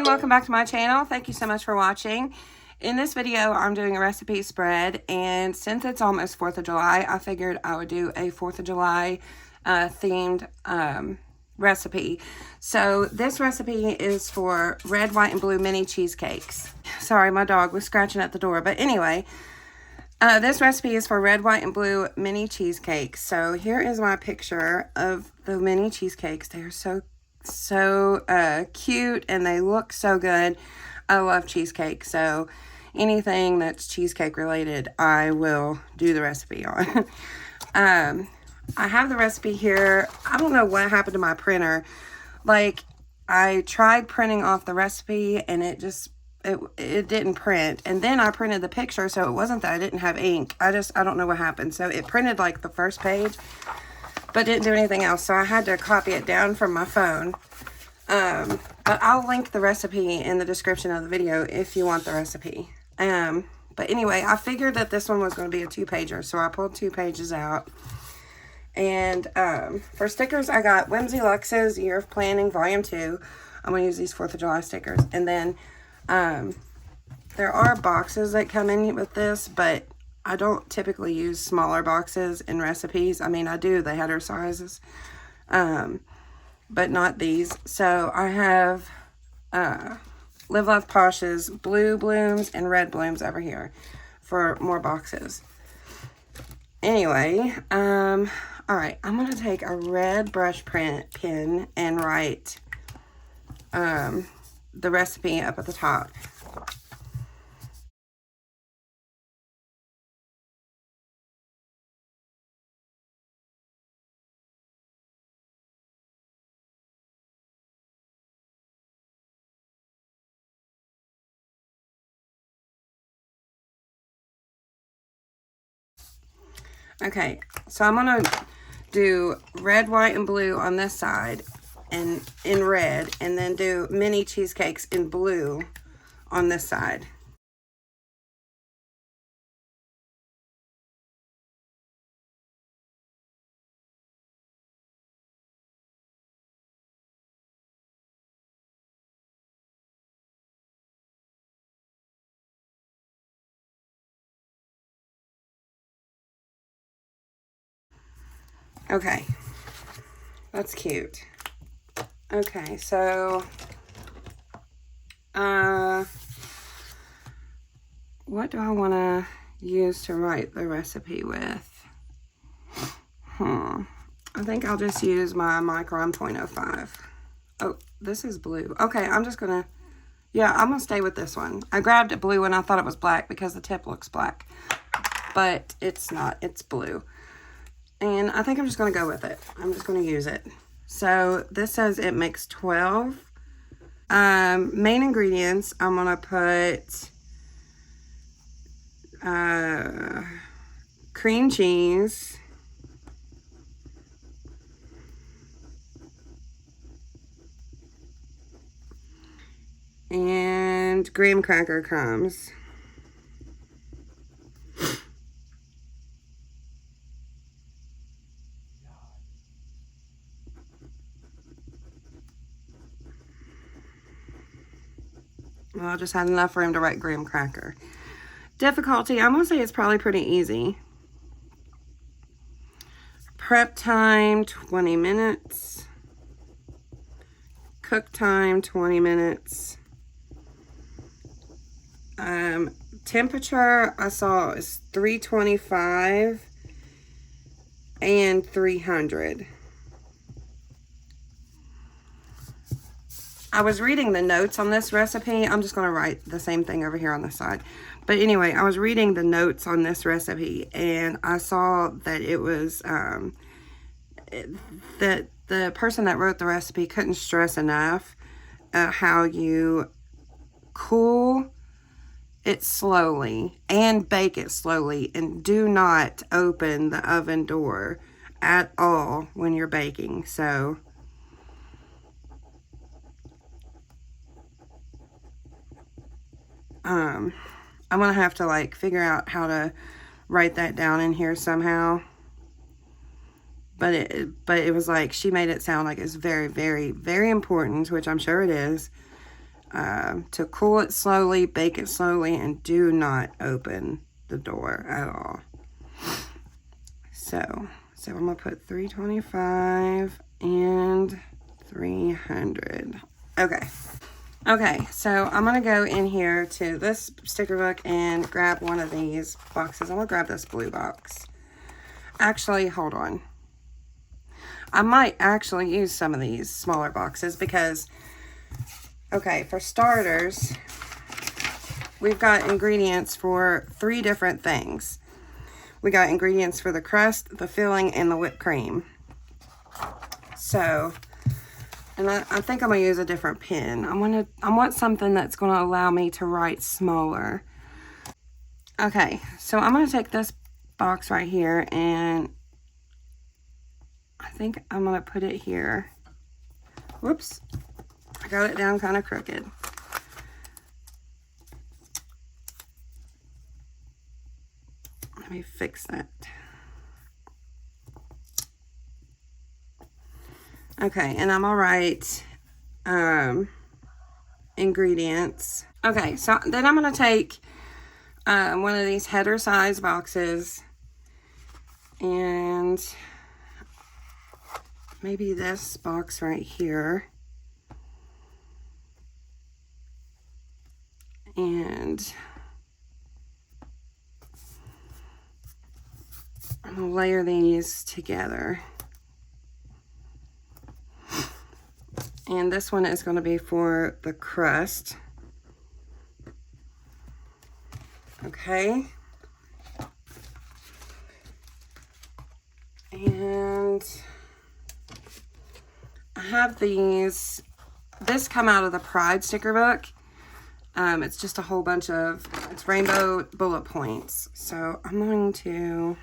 welcome back to my channel. Thank you so much for watching. In this video, I'm doing a recipe spread, and since it's almost 4th of July, I figured I would do a 4th of July themed recipe. So this recipe is for red, white, and blue mini cheesecakes. Sorry, my dog was scratching at the door, but anyway, this recipe is for red, white, and blue mini cheesecakes. So here is my picture of the mini cheesecakes. They're so cute, and they look so good. I love cheesecake, so anything that's cheesecake related, I will do the recipe on. I have the recipe here. I don't know what happened to my printer. Like, I tried printing off the recipe, and it didn't print. And then I printed the picture, so it wasn't that I didn't have ink. I don't know what happened. So it printed like the first page, but didn't do anything else. So I had to copy it down from my phone. But I'll link the recipe in the description of the video if you want the recipe. But anyway, I figured that this one was going to be a 2-pager, so I pulled 2 pages out. And for stickers, I got Whimsy Lux's Year of Planning Volume 2. I'm going to use these 4th of July stickers. And then there are boxes that come in with this, but I don't typically use smaller boxes in recipes. I mean, I do. They had her sizes. But not these. So I have Live Love Posh's blue blooms and red blooms over here for more boxes. Anyway, alright, I'm going to take a red brush pen and write the recipe up at the top. Okay, so I'm going to do red, white, and blue on this side and in red, and then do mini cheesecakes in blue on this side. Okay, that's cute. Okay, so, what do I want to use to write the recipe with? I think I'll just use my Micron .05. Oh, this is blue. Okay, I'm just going to, yeah, I'm going to stay with this one. I grabbed a blue and I thought it was black because the tip looks black, but it's not, it's blue. And I think I'm just going to go with it. I'm just going to use it. So this says it makes 12. Main ingredients, I'm going to put cream cheese, and graham cracker crumbs. Well, I just had enough room to write graham cracker. Difficulty, I'm going to say it's probably pretty easy. Prep time, 20 minutes. Cook time, 20 minutes. Temperature, I saw is 325 and 300. I was reading the notes on this recipe. I'm just going to write the same thing over here on the side. But anyway, I was reading the notes on this recipe, and I saw that it was, that the person that wrote the recipe couldn't stress enough how you cool it slowly and bake it slowly, and do not open the oven door at all when you're baking. So I'm gonna have to like figure out how to write that down in here somehow. But it was like, she made it sound like it's very, very, very important, which I'm sure it is. to cool it slowly, bake it slowly, and do not open the door at all. So I'm gonna put 325 and 300. Okay, so I'm gonna go in here to this sticker book and grab one of these boxes. I'm gonna grab this blue box. Actually, hold on. I might actually use some of these smaller boxes because, okay, for starters, we've got ingredients for 3 different things. We got ingredients for the crust, the filling, and the whipped cream. So, and I think I'm gonna use a different pen. I want something that's gonna allow me to write smaller. Okay, so I'm gonna take this box right here, and I think I'm gonna put it here. Whoops, I got it down kind of crooked. Let me fix that. Okay, and I'm gonna write ingredients. Okay, so then I'm gonna take one of these header size boxes and maybe this box right here, and I'm gonna layer these together. And this one is going to be for the crust. Okay. And I have these. This come out of the Pride sticker book. It's just a whole bunch of, it's rainbow bullet points. So I'm going to,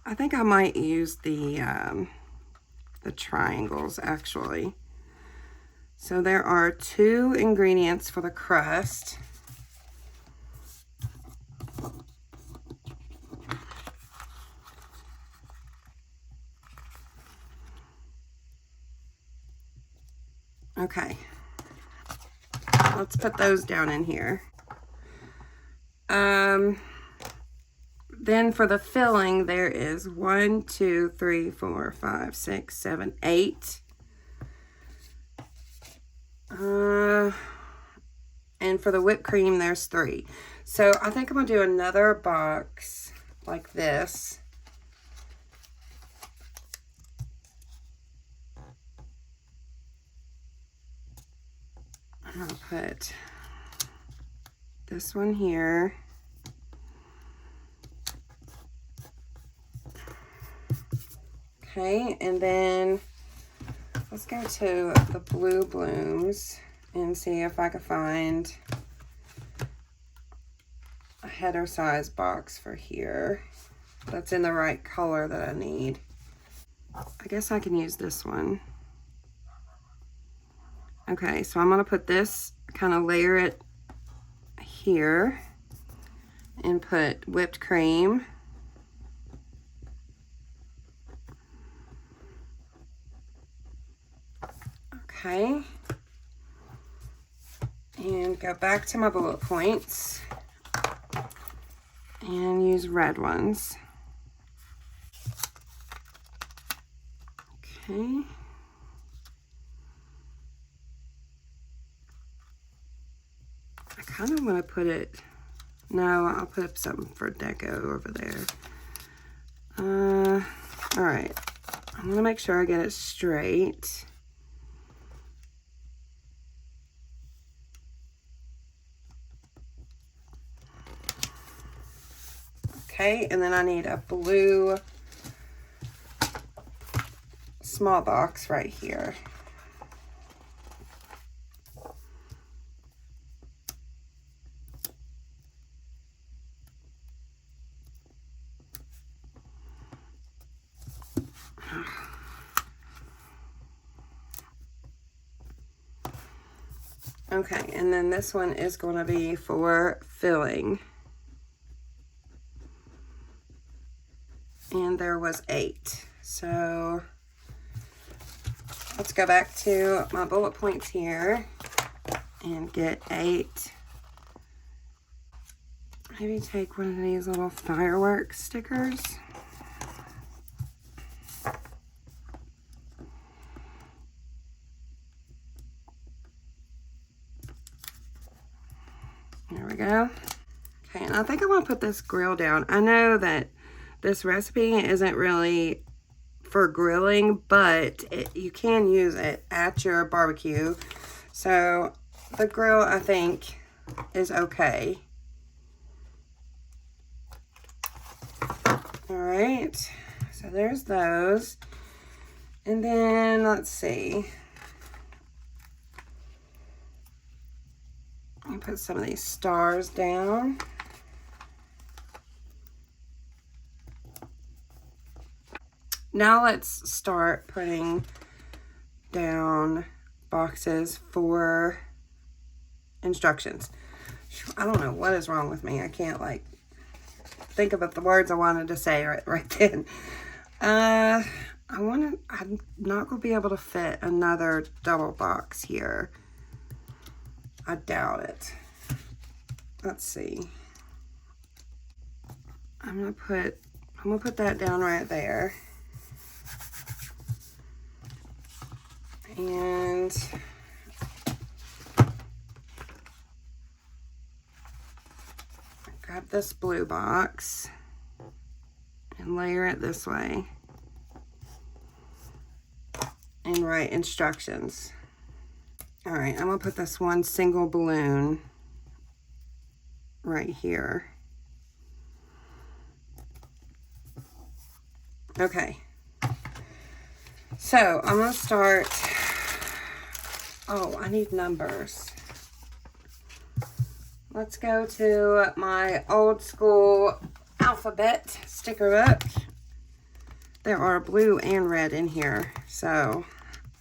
I think I might use the triangles actually. So there are 2 ingredients for the crust. Okay, let's put those down in here. Then for the filling, there is 1, 2, 3, 4, 5, 6, 7, 8. And for the whipped cream, there's 3. So I think I'm gonna do another box like this. I'm gonna put this one here. Okay, and then let's go to the Blue Blooms and see if I can find a header size box for here that's in the right color that I need. I guess I can use this one. Okay, so I'm gonna put this, kind of layer it here and put whipped cream. Okay, and go back to my bullet points and use red ones. Okay. I kind of want to put it, no, I'll put up something for deco over there. All right, I'm gonna make sure I get it straight. Okay, and then I need a blue small box right here. Okay, and then this one is going to be for filling. And there was 8. So let's go back to my bullet points here and get 8. Maybe take one of these little fireworks stickers. There we go. Okay, and I think I want to put this grill down. I know that this recipe isn't really for grilling, but you can use it at your barbecue. So the grill, I think, is okay. All right, so there's those. And then let's see. Let me put some of these stars down. Now let's start putting down boxes for instructions. I don't know what is wrong with me. I can't like think about the words I wanted to say right then. I'm not gonna be able to fit another double box here. I doubt it. Let's see. I'm gonna put that down right there. And grab this blue box and layer it this way and write instructions. All right, I'm gonna put this one single balloon right here. Okay, so I'm gonna start. Oh, I need numbers. Let's go to my old school alphabet sticker book. There are blue and red in here, so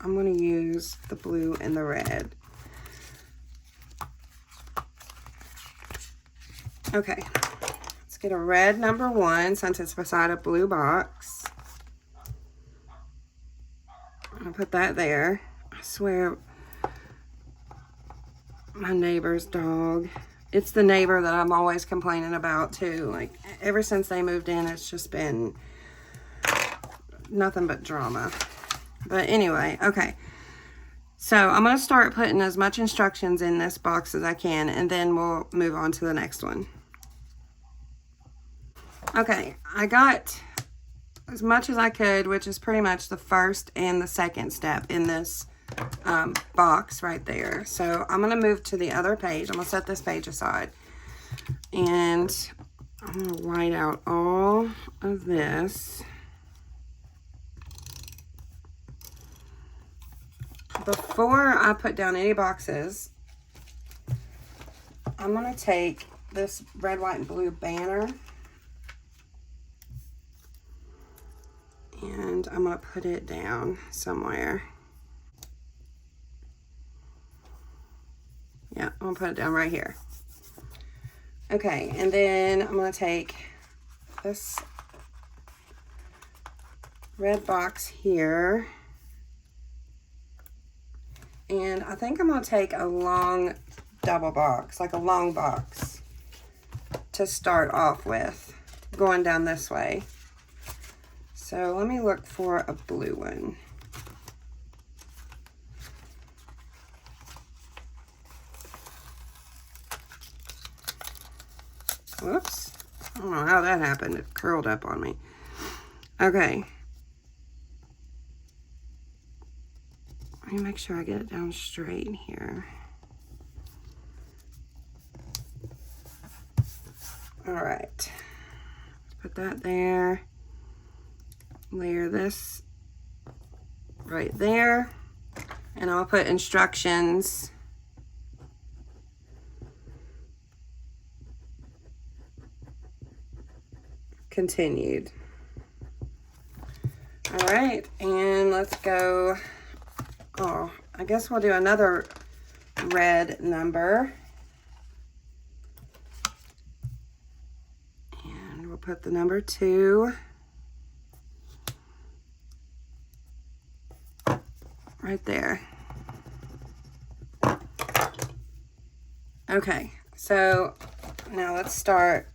I'm going to use the blue and the red. Okay, let's get a red number 1 since it's beside a blue box. I'm going to put that there. I swear, my neighbor's dog. It's the neighbor that I'm always complaining about too. Like ever since they moved in, it's just been nothing but drama. But anyway, okay. So I'm going to start putting as much instructions in this box as I can, and then we'll move on to the next one. Okay, I got as much as I could, which is pretty much the first and the second step in this box right there. So I'm going to move to the other page. I'm going to set this page aside. And I'm going to write out all of this. Before I put down any boxes, I'm going to take this red, white, and blue banner. And I'm going to put it down somewhere. Yeah, I'm going to put it down right here. Okay, and then I'm going to take this red box here. And I think I'm going to take a long double box, like a long box, to start off with, going down this way. So let me look for a blue one. Whoops. I don't know how that happened. It curled up on me. Okay. Let me make sure I get it down straight here. All right. Put that there. Layer this right there. And I'll put instructions continued. All right, and let's go. Oh, I guess we'll do another red number. And we'll put the number 2 right there. Okay, so now let's start,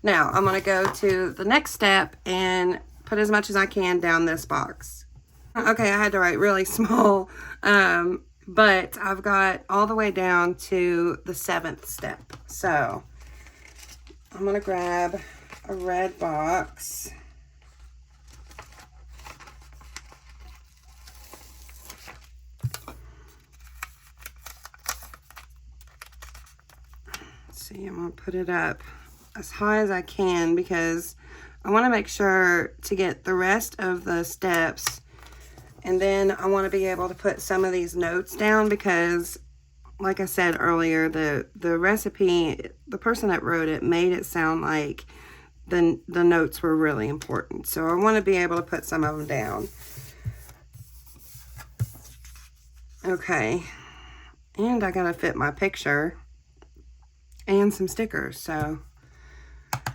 now I'm gonna go to the next step and put as much as I can down this box. Okay, I had to write really small, but I've got all the way down to the 7th step. So I'm gonna grab a red box. See, I'm gonna put it up as high as I can because I want to make sure to get the rest of the steps, and then I want to be able to put some of these notes down because, like I said earlier, the recipe, the person that wrote it made it sound like the notes were really important. So I want to be able to put some of them down. Okay, and I gotta fit my picture and some stickers, so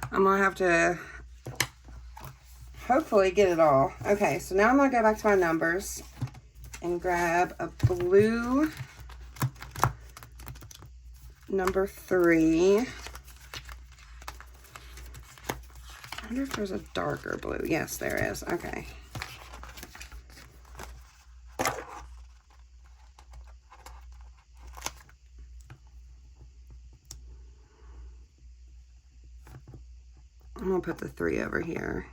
I'm gonna have to hopefully get it all. Okay, so now I'm gonna go back to my numbers and grab a blue number 3. I wonder if there's a darker blue. Yes, there is. Okay. I'm gonna put the 3 over here.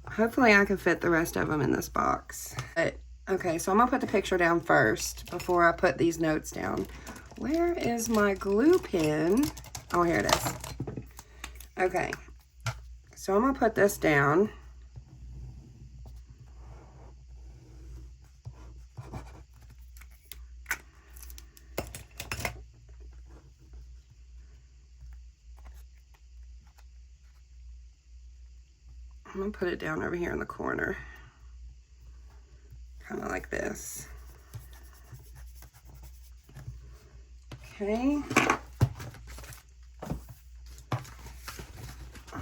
Hopefully I can fit the rest of them in this box. But, okay, so I'm gonna put the picture down first before I put these notes down. Where is my glue pen? Oh, here it is. Okay, so I'm gonna put this down. I'm gonna put it down over here in the corner, kind of like this. Okay.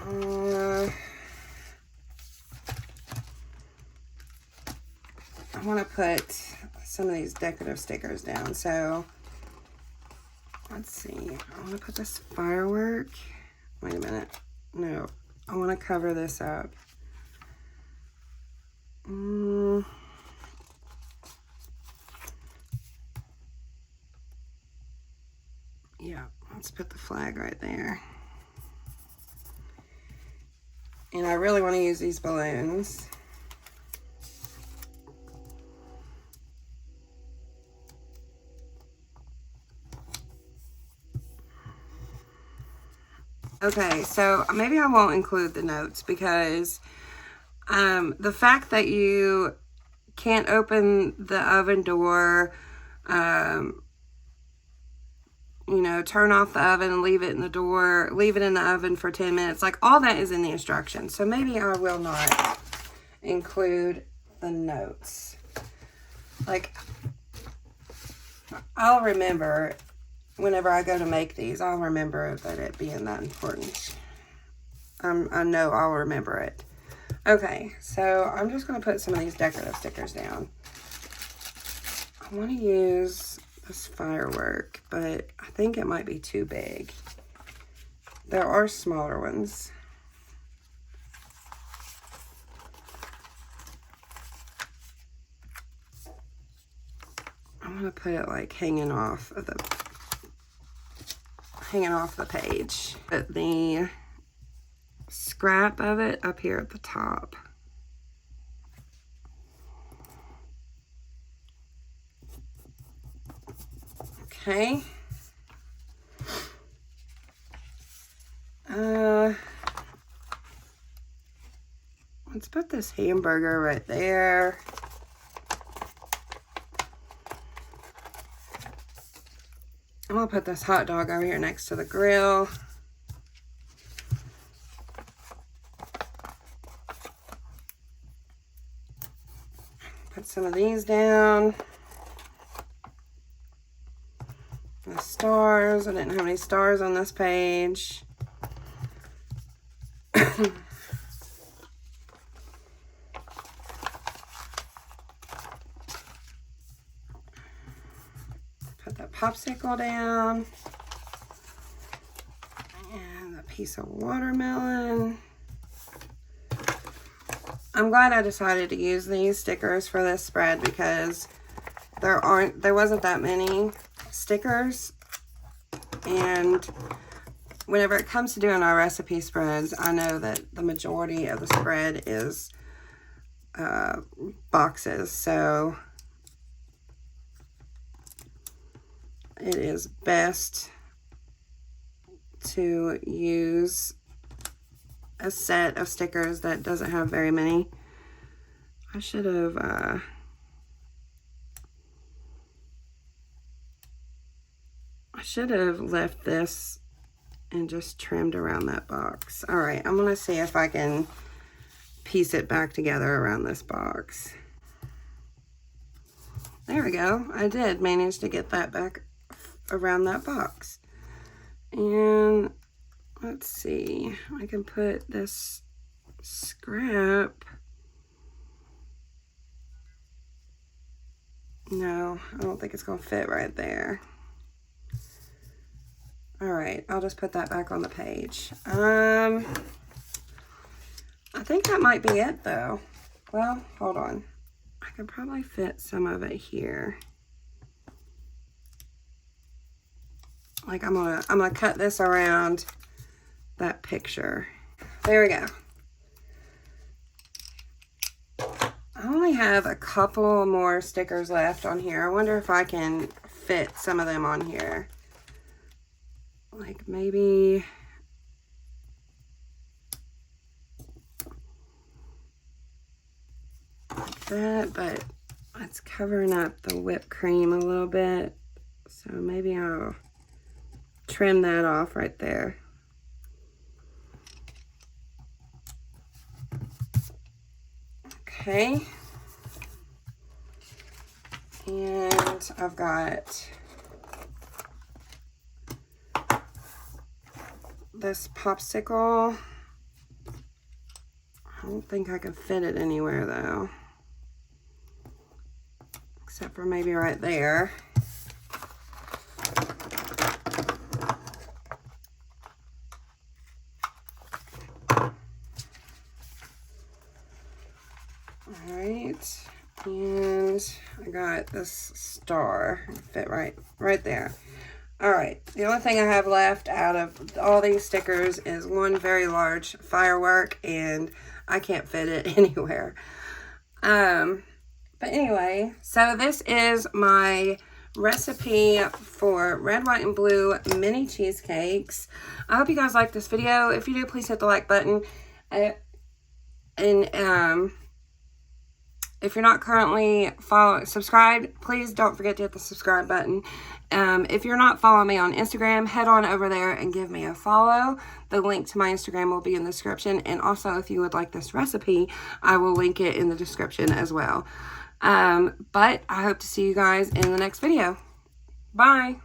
I want to put some of these decorative stickers down. So let's see. I want to put this firework. Wait a minute. No, I want to cover this up. Yeah, let's put the flag right there. And I really want to use these balloons. Okay, so maybe I won't include the notes because the fact that you can't open the oven door, you know, turn off the oven and leave it in the door, leave it in the oven for 10 minutes, like all that is in the instructions. So maybe I will not include the notes. Like, I'll remember whenever I go to make these, I'll remember that it being that important. I know I'll remember it. Okay, so I'm just going to put some of these decorative stickers down. I want to use this firework, but I think it might be too big. There are smaller ones. I'm going to put it like hanging off the page. Put the scrap of it up here at the top. Okay. Let's put this hamburger right there. I'm gonna put this hot dog over here next to the grill. Put some of these down. The stars. I didn't have any stars on this page. popsicle down. And a piece of watermelon. I'm glad I decided to use these stickers for this spread because there wasn't that many stickers. And whenever it comes to doing our recipe spreads, I know that the majority of the spread is boxes. So it is best to use a set of stickers that doesn't have very many. I should have left this and just trimmed around that box. All right, I'm gonna see if I can piece it back together around this box. There we go. I did manage to get that back around that box. And let's see, I can put this scrap. No, I don't think it's gonna fit right there. All right, I'll just put that back on the page. I think that might be it though. Well, hold on. I could probably fit some of it here. Like I'm gonna cut this around that picture. There we go. I only have a couple more stickers left on here. I wonder if I can fit some of them on here. Like maybe like that, but it's covering up the whipped cream a little bit. So maybe I'll trim that off right there. Okay. And I've got this popsicle. I don't think I can fit it anywhere though. Except for maybe right there. Alright, and I got this star, fit right there. Alright, the only thing I have left out of all these stickers is one very large firework, and I can't fit it anywhere. But anyway, so this is my recipe for red, white, and blue mini cheesecakes. I hope you guys like this video. If you do, please hit the like button. If you're not currently subscribed, please don't forget to hit the subscribe button. If you're not following me on Instagram, head on over there and give me a follow. The link to my Instagram will be in the description. And also, if you would like this recipe, I will link it in the description as well. But I hope to see you guys in the next video. Bye.